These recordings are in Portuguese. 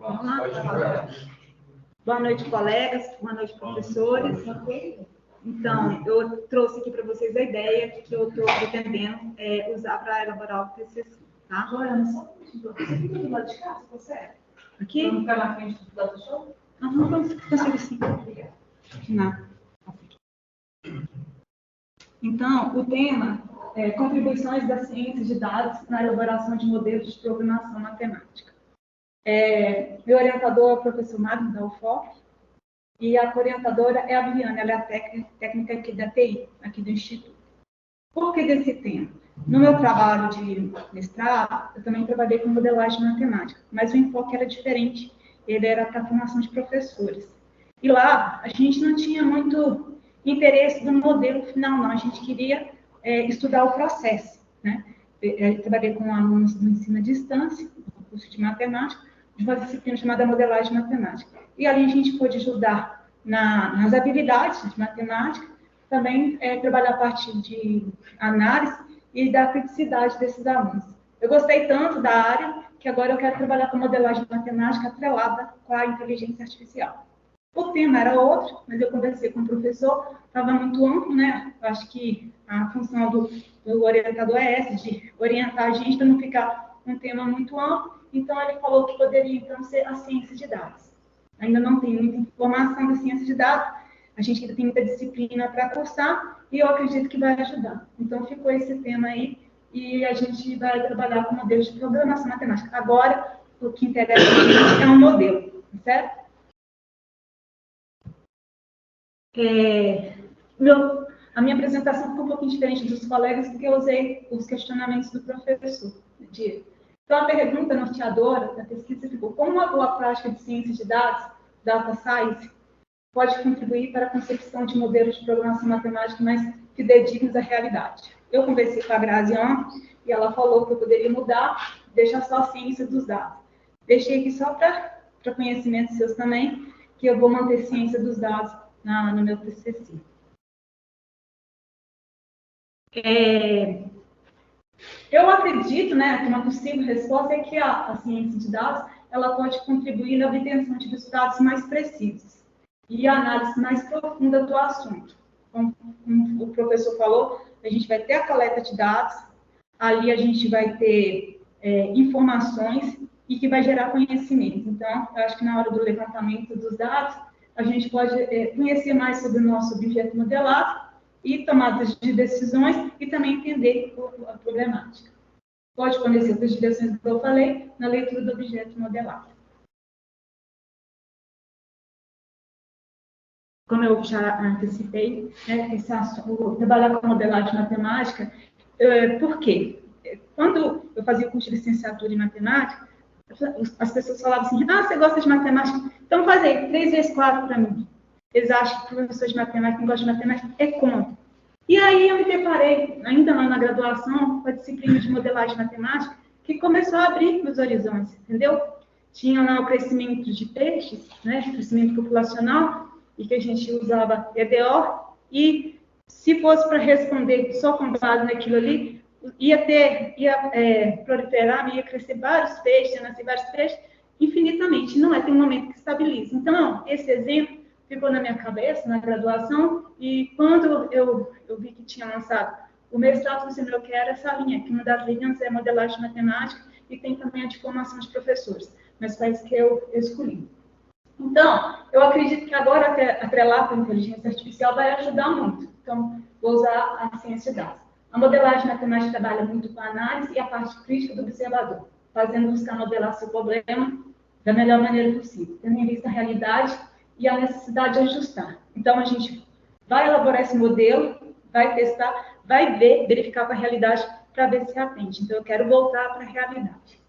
Vamos lá? Boa noite, colegas. Boa noite, professores. Então, eu trouxe aqui para vocês a ideia que eu estou pretendendo usar para elaborar o TCC, tá? Agora, só você fica do lado de cá, se consegue? Aqui? Vamos ficar na frente do lado do show? Não consigo sim. Obrigada. Não. Então, o tema é contribuições das ciências de dados na elaboração de modelos de programação matemática. Meu orientador é o professor Magno da UFOP, e a orientadora é a Viviane, ela é a técnica aqui da TI, aqui do Instituto. Por que desse tema? No meu trabalho de mestrado, eu também trabalhei com modelagem matemática, mas o enfoque era diferente, ele era para a formação de professores. E lá, a gente não tinha muito interesse no modelo final, não, a gente queria estudar o processo, né? Eu trabalhei com alunos do ensino à distância, no curso de matemática, de uma disciplina chamada modelagem matemática. E ali a gente pôde ajudar nas habilidades de matemática, também trabalhar a partir de análise e da criticidade desses alunos. Eu gostei tanto da área que agora eu quero trabalhar com modelagem matemática atrelada com a inteligência artificial. O tema era outro, mas eu conversei com o professor, estava muito amplo, né? Eu acho que a função do orientador é essa, de orientar a gente para não ficar um tema muito amplo. Então, ele falou que poderia, então, ser a ciência de dados. Ainda não tem muita informação da ciência de dados, a gente ainda tem muita disciplina para cursar, e eu acredito que vai ajudar. Então, ficou esse tema aí, e a gente vai trabalhar com modelos de programação matemática. Agora, o que interessa é um modelo, certo? A minha apresentação ficou um pouquinho diferente dos colegas, porque eu usei os questionamentos do professor. Então, a pergunta norteadora da pesquisa ficou: como uma boa prática de ciência de dados, data science, pode contribuir para a concepção de modelos de programação matemática mais fidedignos à realidade? Eu conversei com a Grazi ontem, e ela falou que eu poderia mudar, deixar só a ciência dos dados. Deixei aqui só para conhecimentos seus também, que eu vou manter ciência dos dados no meu TCC. Eu acredito, né, que uma possível resposta é que a ciência de dados ela pode contribuir na obtenção de resultados mais precisos e a análise mais profunda do assunto. Como o professor falou, a gente vai ter a coleta de dados, ali a gente vai ter informações e que vai gerar conhecimento. Então, eu acho que na hora do levantamento dos dados, a gente pode conhecer mais sobre o nosso objeto modelado e tomadas de decisões e também entender a problemática. Pode conhecer outras direções que eu falei na leitura do objeto modelado. Como eu já antecipei, né, trabalhar com modelagem matemática, por quê? Quando eu fazia o curso de licenciatura em matemática, as pessoas falavam assim: ah, você gosta de matemática? Então faz aí, 3 vezes 4 para mim. Eles acham que o professor de matemática, quem gosta de matemática, é conta. E aí eu me deparei, ainda lá na graduação, com a disciplina de modelagem matemática, que começou a abrir meus horizontes, entendeu? Tinha lá o crescimento de peixes, né, crescimento populacional, e que a gente usava EDO, e se fosse para responder só com base naquilo ali, ia proliferar, ia crescer vários peixes, ia nascer vários peixes, infinitamente. Não é, tem um momento que estabiliza. Então, esse exemplo ficou na minha cabeça, na graduação, e quando eu vi que tinha lançado o mestrado, eu quero essa linha, que uma das linhas é modelagem matemática, e tem também a de formação de professores, mas foi isso que eu escolhi. Então, eu acredito que agora atrelar com a inteligência artificial vai ajudar muito. Então, vou usar a ciência de dados. A modelagem matemática trabalha muito com a análise e a parte crítica do observador, fazendo buscar modelar seu problema da melhor maneira possível, tendo em vista a realidade e a necessidade de ajustar. Então, a gente vai elaborar esse modelo, vai testar, vai verificar com a realidade para ver se atende. Então, eu quero voltar para a realidade.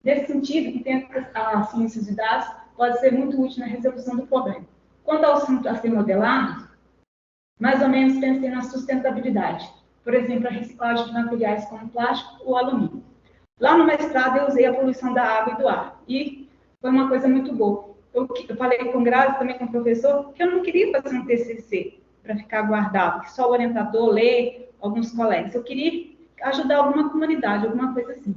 Nesse sentido, a ciência de dados pode ser muito útil na resolução do problema. Quanto ao assunto a ser modelado, mais ou menos pensei na sustentabilidade. Por exemplo, a reciclagem de materiais como plástico ou alumínio. Lá no mestrado, eu usei a poluição da água e do ar. E foi uma coisa muito boa. Eu falei com o Grazi, também com o professor, que eu não queria fazer um TCC para ficar guardado, que só o orientador lê, alguns colegas. Eu queria ajudar alguma comunidade, alguma coisa assim.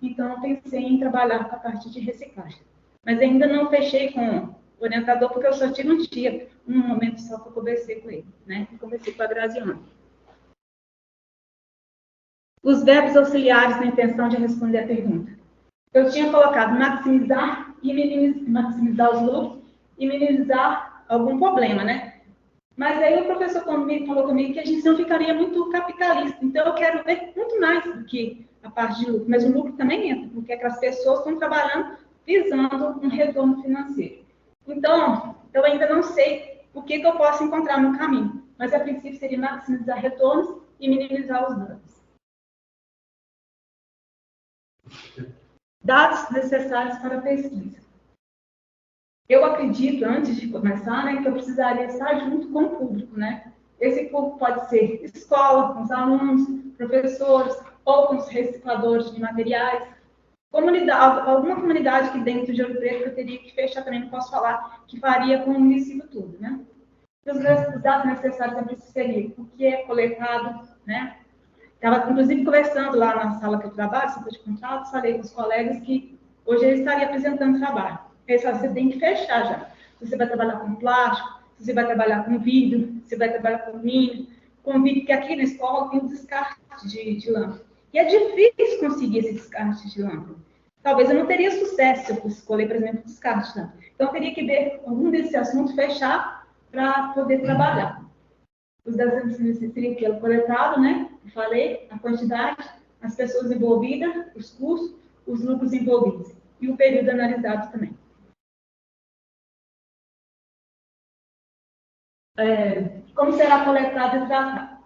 Então, eu pensei em trabalhar com a parte de reciclagem. Mas ainda não fechei com o orientador, porque eu só tive um momento só que eu conversei com ele, né? Eu conversei com a Graziana. Os verbos auxiliares na intenção de responder a pergunta. Eu tinha colocado maximizar e maximizar os lucros e minimizar algum problema, né? Mas aí o professor falou comigo que a gente não ficaria muito capitalista. Então, eu quero ver muito mais do que a parte de lucro. Mas o lucro também entra, porque aquelas pessoas estão trabalhando visando um retorno financeiro. Então, eu ainda não sei o que eu posso encontrar no caminho. Mas, a princípio, seria maximizar retornos e minimizar os danos. Dados necessários para a pesquisa. Eu acredito, antes de começar, né, que eu precisaria estar junto com o público, né? Esse público pode ser escola, com os alunos, professores, ou com os recicladores de materiais. Alguma comunidade que dentro de Ouro Preto eu teria que fechar também, não posso falar que faria com o município todo, né? Os dados necessários eu precisaria, o que é coletado, né? Estava, inclusive, conversando lá na sala que eu trabalho, setor de contratos, falei com os colegas que hoje eu estaria apresentando trabalho. Você tem que fechar já. Se você vai trabalhar com plástico, se você vai trabalhar com vidro, se você vai trabalhar com milho, com vidro, porque aqui na escola tem um descarte de lâmpada. E é difícil conseguir esse descarte de lâmpada. Talvez eu não teria sucesso se eu fosse escolher, por exemplo, descarte de lâmpada. Então, eu teria que ver algum desse assunto, fechar, para poder trabalhar. Os dados seriam pelo coletado, né? Eu falei, a quantidade, as pessoas envolvidas, os custos, os lucros envolvidos. E o período analisado também. Como será coletado e tratado?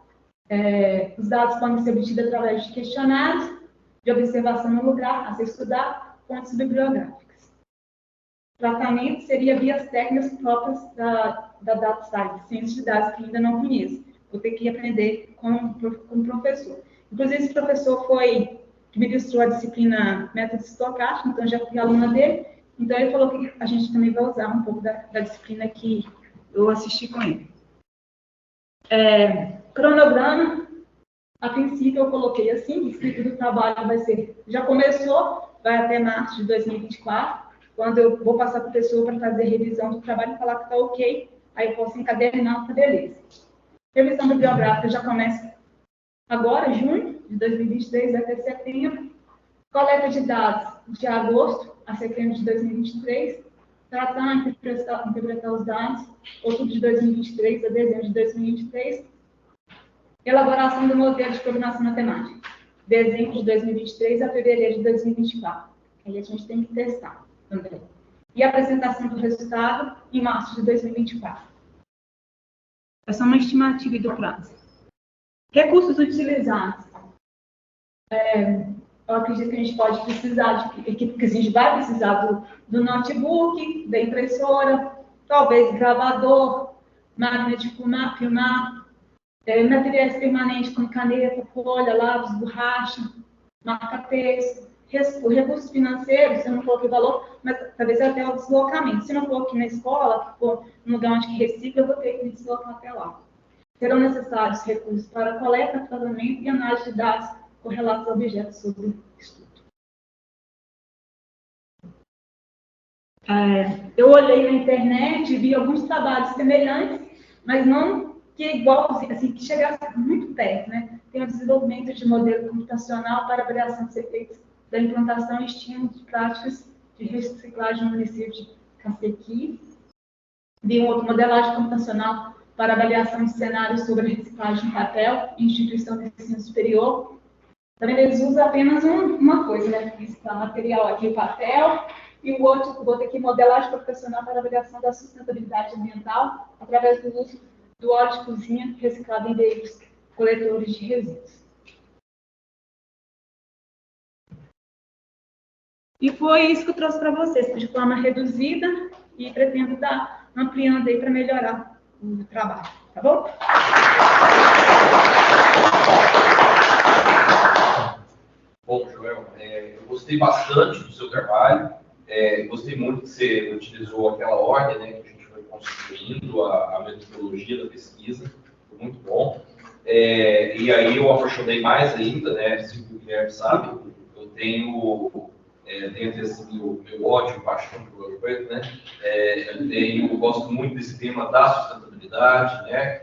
Os dados podem ser obtidos através de questionários, de observação no lugar, a ser estudado, fontes bibliográficas. Tratamento seria vias técnicas próprias da Data Science, ciência de dados, que ainda não conheço. Vou ter que aprender com o professor. Inclusive, esse professor que ministrou a disciplina Método Estocástico, então já fui aluna dele. Então, ele falou que a gente também vai usar um pouco da disciplina que eu assisti com ele. Cronograma, a princípio eu coloquei assim, o escrito do trabalho vai ser, já começou, vai até março de 2024, quando eu vou passar para a pessoa para fazer revisão do trabalho e falar que está ok, aí eu posso encadernar, tá beleza. Revisão bibliográfica já começa agora, junho de 2023 até setembro. Coleta de dados de agosto a setembro de 2023. Tratar e interpretar os dados, outubro de 2023 a dezembro de 2023. Elaboração do modelo de programação matemática, dezembro de 2023 a fevereiro de 2024. Aí a gente tem que testar também. E a apresentação do resultado em março de 2024. Essa é uma estimativa do prazo. Recursos utilizados. Eu acredito que a gente pode precisar, que a gente vai precisar do notebook, da impressora, talvez gravador, máquina de filmar, materiais permanentes como caneta, folha, lápis, borracha, marca-texto, recursos financeiros, se eu não coloquei valor, mas talvez até o deslocamento. Se eu não for aqui na escola, for no lugar onde que recicla, eu vou ter que me deslocar até lá. Serão necessários recursos para coleta, tratamento e análise de dados correlatos a objetos sobre o estudo. Eu olhei na internet, vi alguns trabalhos semelhantes, mas não que é igual, assim, que chegasse muito perto, né? Tem o desenvolvimento de modelo computacional para avaliação dos efeitos da implantação e estímulo de práticas de reciclagem no município de Cacequi. Vi um outro modelagem computacional para avaliação de cenários sobre reciclagem em papel, instituição de ensino superior. Também eles usam apenas uma coisa, né? Reciclar material aqui, papel, e o outro aqui, modelagem computacional para avaliação da sustentabilidade ambiental, através do uso do óleo de cozinha reciclado em veículos coletores de resíduos. E foi isso que eu trouxe para vocês, de forma reduzida, e pretendo estar ampliando aí para melhorar o trabalho, tá bom? Bom, Joel, eu gostei bastante do seu trabalho, gostei muito que você utilizou aquela ordem, né, que a gente foi construindo a metodologia da pesquisa, foi muito bom. E aí eu apaixonei mais ainda, né, se o Guilherme sabe, eu tenho tenho até assim, meu ódio, paixão por Ouro Preto, né? Eu gosto muito desse tema da sustentabilidade, né?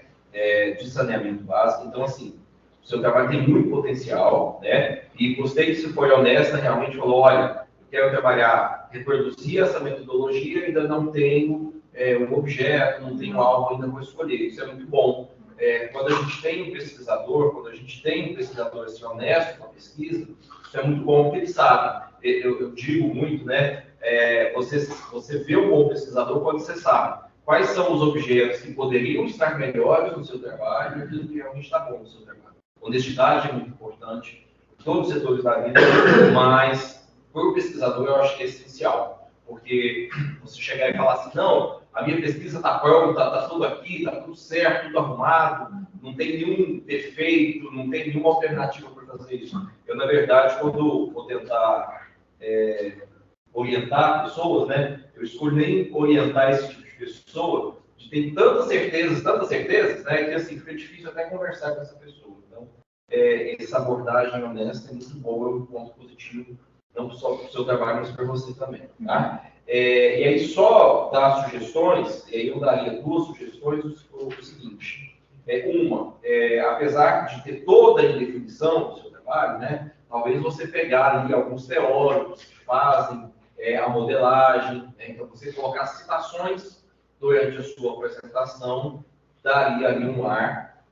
De saneamento básico. Então, assim, o seu trabalho tem muito potencial, né? E gostei que você foi honesta, realmente falou, olha, eu quero trabalhar, reproduzir essa metodologia, ainda não tenho um objeto, não tenho algo, ainda vou escolher. Isso é muito bom. Quando a gente tem um pesquisador, assim, honesto com a pesquisa, isso é muito bom, porque ele sabe. Eu digo muito, né? Você vê um bom pesquisador quando você sabe quais são os objetos que poderiam estar melhores no seu trabalho e aquilo que realmente está bom no seu trabalho. Honestidade é muito importante em todos os setores da vida, mas para o pesquisador eu acho que é essencial, porque você chegar e falar assim, não, a minha pesquisa está pronta, está tudo aqui, está tudo certo, tudo arrumado, não tem nenhum defeito, não tem nenhuma alternativa para fazer isso. Eu, na verdade, quando vou tentar orientar pessoas, né, eu escolho nem orientar esse tipo de pessoa, de ter tantas certezas, né, que assim, fica difícil até conversar com essa pessoa. Então, essa abordagem honesta é muito boa, é um ponto positivo, não só para o seu trabalho, mas para você também. Tá? E aí, só dar sugestões, eu daria 2 sugestões, o seguinte. Apesar de ter toda a indefinição do seu trabalho, né, talvez você pegar ali alguns teóricos que fazem a modelagem, né, então você colocar citações durante a sua apresentação, daria ali um ar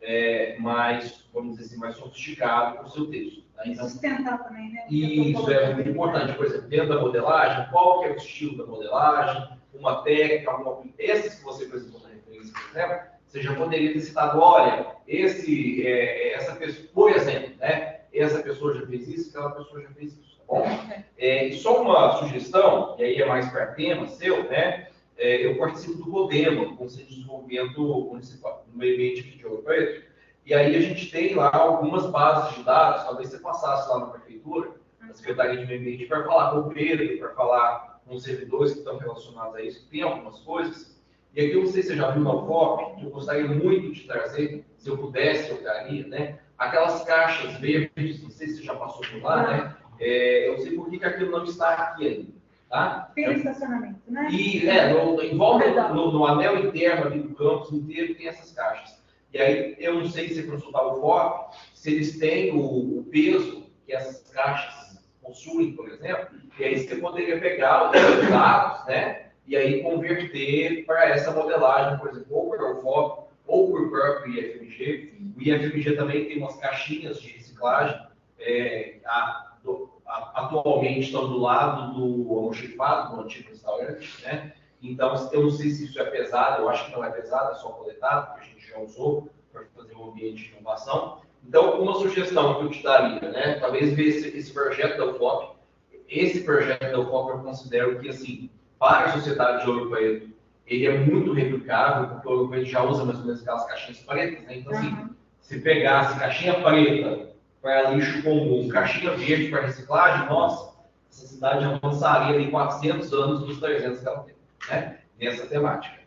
mais, vamos dizer assim, mais sofisticado para o seu texto. Tá? Então, sustentar também, né? Isso é muito importante. Por exemplo, dentro da modelagem, qual que é o estilo da modelagem, uma técnica, esses que você apresentou na referência, por exemplo, você já poderia ter citado, olha, essa pessoa, por exemplo, né? Essa pessoa já fez isso, aquela pessoa já fez isso, tá bom? E só uma sugestão, e aí é mais para tema seu, né? Eu participo do CODEMA, do Conselho de Desenvolvimento Municipal, no meio ambiente aqui de Ouro Preto, e aí a gente tem lá algumas bases de dados, talvez você passasse lá na prefeitura, na Secretaria de Meio Ambiente, para falar com o Pedro, para falar com os servidores que estão relacionados a isso, tem algumas coisas. E aqui eu não sei se você já viu na UFOP, que eu gostaria muito de trazer, se eu pudesse, eu traria, né? Aquelas caixas verdes, não sei se você já passou por lá, né? Eu não sei por que aquilo não está aqui ainda. Tá? Tem estacionamento, né? E em volta, no anel interno ali do campus inteiro, tem essas caixas. E aí, eu não sei se você consultar o FOP, se eles têm o peso que essas caixas possuem, por exemplo, e aí você poderia pegar os dados, né? E aí converter para essa modelagem, por exemplo, ou por FOP, ou por próprio IFMG. O IFMG também tem umas caixinhas de reciclagem, atualmente estão do lado do almoxarifado, do antigo restaurante, né? Então, eu não sei se isso é pesado, eu acho que não é pesado, é só coletado, porque a gente já usou para fazer um ambiente de inovação. Então, uma sugestão que eu te daria, né? Talvez ver esse projeto da UFOP. Esse projeto da UFOP eu considero que, assim, para a sociedade de Ouro Preto, ele é muito replicável, porque o Ouro Preto já usa mais ou menos aquelas caixinhas pretas, né? Então, assim, se pegasse caixinha preta para lixo comum, caixinha verde para reciclagem, nossa, essa cidade avançaria em 400 anos dos 300 que ela tem, né? Nessa temática.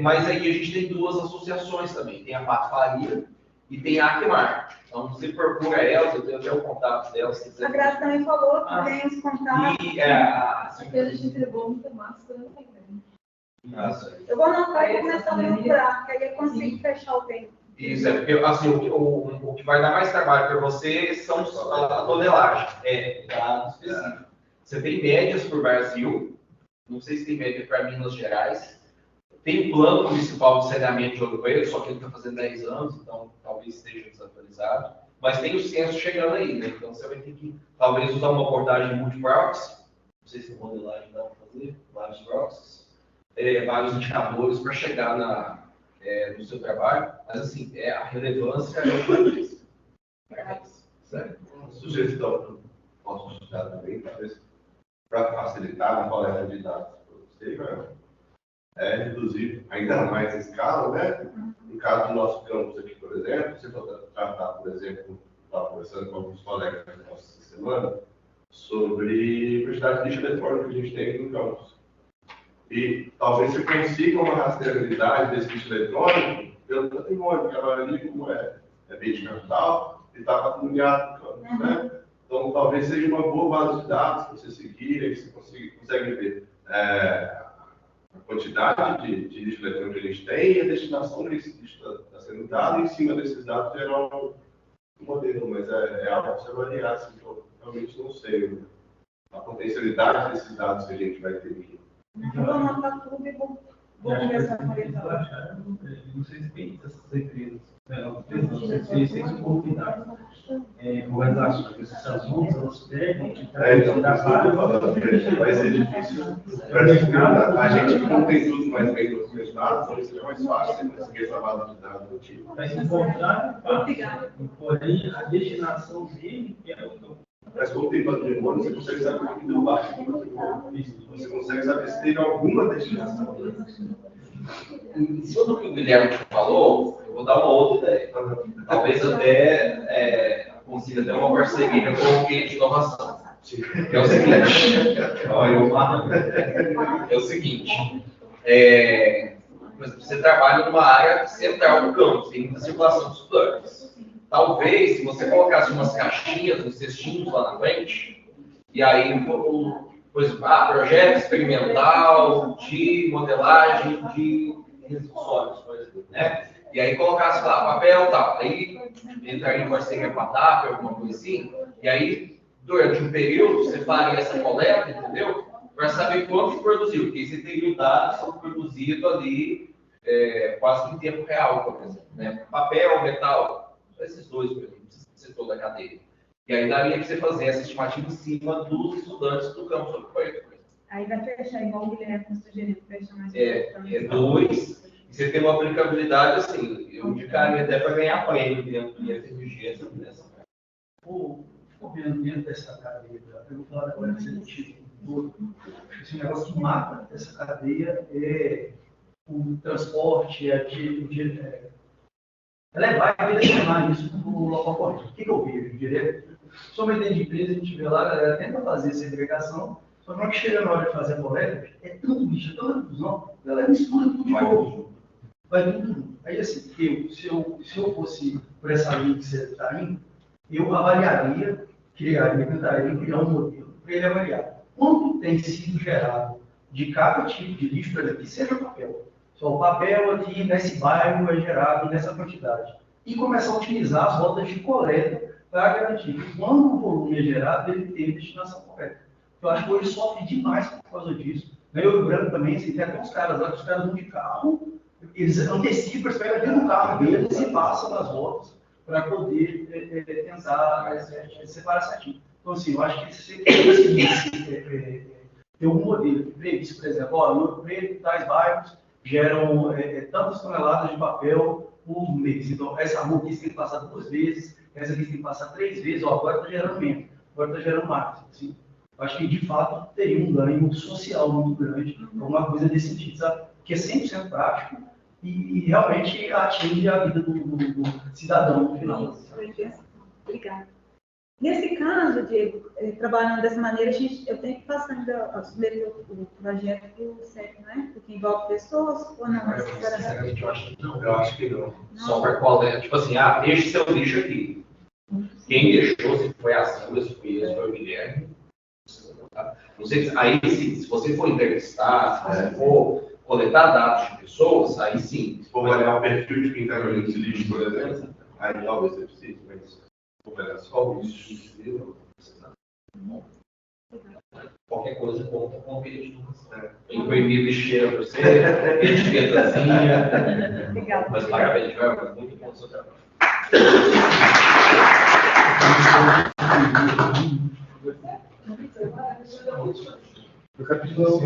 Mas aí a gente tem 2 associações também, tem a Pato Faria e tem a Acmar. Então, você procura elas, eu tenho até o contato delas. Se quiser. A Graça também falou que tem os contatos. Porque a gente entregou muita massa, eu não tenho. Eu vou anotar e começar a procurar, que aí eu consigo fechar o tempo. Isso, porque assim, o que vai dar mais trabalho para você são a tonelagem, dados específicos. Você tem médias para o Brasil, não sei se tem média para Minas Gerais, tem o plano municipal de saneamento de Ouro Preto, só que ele está fazendo 10 anos, então talvez esteja desatualizado, mas tem o censo chegando aí, né? Então você vai ter que talvez usar uma abordagem multi-proxy, não sei se tem modelagem dá para fazer, vários proxies, vários indicadores para chegar no seu trabalho, mas assim, a relevância é outra coisa. Certo? Uma sugestão que eu posso te dar também, talvez, para facilitar a coleta de dados para você, reduzir ainda mais a escala, né? No caso do nosso campus aqui, por exemplo, você pode tratar, por exemplo, estava conversando com alguns colegas nossos essa semana, sobre a quantidade de lixo eletrônico que a gente tem aqui no campus. E talvez você consiga uma rastreabilidade desse lixo eletrônico pelo patrimônio, porque agora ali, como é bem de capital, ele está patrimoniado no campus, né? Então, talvez seja uma boa base de dados para você seguir, aí você consegue ver a quantidade de lixo eletrônico que a gente tem e a destinação desse lixo está sendo dado, e em cima desses dados gerar um modelo, mas é algo para você avaliar, assim, eu realmente não sei a potencialidade desses dados que a gente vai ter aqui. Eu vou anotar tudo e vou conversar com ele. Não sei se tem essas empresas, sem subordinadas, organizações, essas mãos, elas devem Então, vai ser difícil para a gente que não tem tudo mais bem documentado, vai ser mais fácil conseguir essa base de dados do tipo. vai se encontrar, porém a destinação dele é o Mas quando tem patrimônio, você consegue saber o que deu baixo do patrimônio. Você consegue saber se teve alguma destinação. Sobre o que o Guilherme falou, eu vou dar uma outra ideia. Talvez até consiga ter uma parceria com o Guia de Inovação. Que é o seguinte. É o seguinte. Você trabalha numa área central do campus, tem muita circulação de estudantes. Talvez, se você colocasse umas caixinhas, uns cestinhos lá na frente, e aí, projeto experimental de modelagem de resíduos sólidos, por exemplo, né? E aí colocasse lá papel e tal. Aí entraria em parceria com a TAP, alguma coisa assim, e aí, durante um período, você faria essa coleta, entendeu? Para saber quanto produziu, porque você teria o dado sobre produzido ali quase que em tempo real, por exemplo, né? Papel, metal. Esses dois, por exemplo, setor da cadeia. E aí daria para você fazer essa estimativa em cima dos estudantes do campo sobre projeto. Aí vai fechar igual o Guilherme sugeriu, fechar mais. Dois. E você tem uma aplicabilidade assim, eu indicaria até para ganhar prêmio dentro do IFMG. dentro dessa cadeia, eu vou falar agora do sentido todo. Esse negócio que mata essa cadeia é o transporte, levar e direcionar isso para o local correto. O que eu vejo direto? Somente dentro de empresa, a gente vê lá, a galera tenta fazer essa segregação, só que na hora que chega na hora de fazer a coleta, é tanto lixo, é tanta confusão, a galera mistura tudo de novo. Vai tudo. Aí assim, se eu fosse por essa linha que você está indo, eu avaliaria, tentaria criar um modelo para ele avaliar quanto tem sido gerado de cada tipo de lixo, por exemplo, que seja papel. Só o papel aqui nesse bairro é gerado nessa quantidade. E começar a utilizar as rotas de coleta para garantir que quando o volume é gerado, ele tenha destinação correta. Eu acho que hoje sofre demais por causa disso. Eu e Branco também, assim, tem até uns caras lá que os caras vão de carro, eles antecipam, eles pegam dentro do carro deles e passam nas rotas para poder tentar separar certinho. Então, assim, eu acho que se você conseguir ter um modelo previsto, por exemplo, ó, no preto, tais bairros geram tantas toneladas de papel por mês. Então, essa rua aqui tem que passar 2 vezes, essa aqui tem que passar 3 vezes, ó, agora está gerando menos, agora está gerando mais. Assim. Eu acho que, de fato, teria um ganho social muito grande, alguma coisa desse sentido, sabe? Que é 100% prático e realmente atinge a vida do cidadão no final. Obrigada. Nesse caso, Diego, trabalhando dessa maneira, eu tenho que passar ainda submeter o projeto para o CEP, né? Porque envolve pessoas ou não? Sinceramente, eu acho que não. Eu acho que não. Só para qual é, tipo assim, deixe seu lixo aqui. Quem deixou, se foi a Silvia, se foi esse, foi o Guilherme. Não sei, aí se você for entrevistar, se você for coletar dados de pessoas, aí sim. Se for olhar o perfil de quem está jogando esse lixo, por exemplo, aí talvez você precise, mas olhar só o lixo, qualquer coisa conta com o ambiente de educação. Imprimir lixeira para você, etiquetazinha. Obrigada. Mas parabéns, Joel, muito bom o seu trabalho. O capítulo